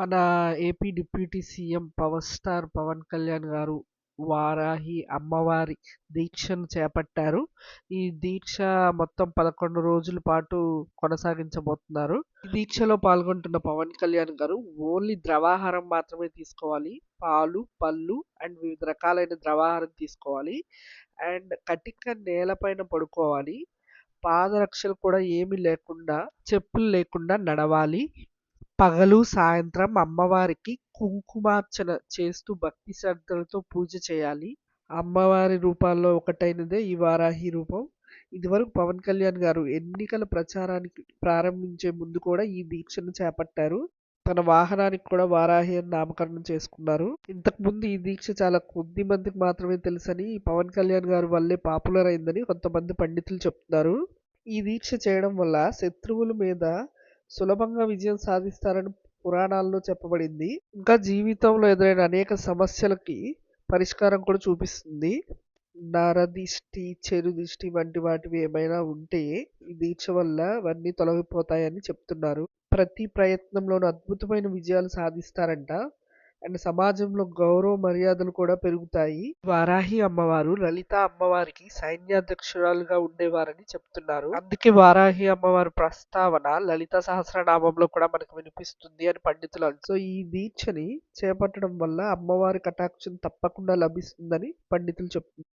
మన AP deputy CM power star Pawan Kalyan గారు వారాహి అమ్మవారి దీక్షను చేపట్టారు. ఈ దీక్ష మొత్తం 11 రోజుల పాటు కొనసాగించబోతున్నారు. ఈ దీక్షలో పాల్గొంటున్న పవన్ కళ్యాణ్ గారు ఓన్లీ ద్రవాహారం మాత్రమే తీసుకోవాలి. పాలు, పళ్ళు అండ్ వివిధ రకాలైన ద్రవాహారం తీసుకోవాలి. అండ్ కటిక నేలపైన పడుకోవాలి. పాదరక్షలు కూడా ఏమీ లేకుండా, చెప్పులు లేకుండా నడవాలి. పగలు, సాయంత్రం అమ్మవారికి కుంకుమార్చన చేస్తూ భక్తి శ్రద్ధలతో పూజ చేయాలి. అమ్మవారి రూపాల్లో ఒకటైనదే ఈ వారాహి రూపం. ఇదివరకు పవన్ కళ్యాణ్ గారు ఎన్నికల ప్రచారానికి ప్రారంభించే ముందు కూడా ఈ దీక్షను చేపట్టారు. తన వాహనానికి కూడా వారాహి అని నామకరణం చేసుకున్నారు. ఇంతకుముందు ఈ దీక్ష చాలా కొద్ది మందికి మాత్రమే తెలుసని, పవన్ కళ్యాణ్ గారు వల్లే పాపులర్ అయిందని కొంతమంది పండితులు చెప్తున్నారు. ఈ దీక్ష చేయడం వల్ల శత్రువుల మీద సులభంగా విజయం సాధిస్తారని పురాణాల్లో చెప్పబడింది. ఇంకా జీవితంలో ఎదురైన అనేక సమస్యలకి పరిష్కారం కూడా చూపిస్తుంది. నరదిష్టి, చెడు దిష్టి వంటి వాటివి ఏమైనా ఉంటే ఈ దీక్ష వల్ల అవన్నీ తొలగిపోతాయని చెప్తున్నారు. ప్రతి ప్రయత్నంలోనూ అద్భుతమైన విజయాలు సాధిస్తారంట. అండ్ సమాజంలో గౌరవ మర్యాదలు కూడా పెరుగుతాయి. వారాహి అమ్మవారు లలిత అమ్మవారికి సైన్యాధ్యక్షురాలుగా ఉండేవారని చెప్తున్నారు. అందుకే వారాహి అమ్మవారి ప్రస్తావన లలిత సహస్రనామంలో కూడా మనకు వినిపిస్తుంది అని పండితులు సో ఈ దీక్షని చేపట్టడం వల్ల అమ్మవారి కటాక్షం తప్పకుండా లభిస్తుందని పండితులు చెప్తున్నారు.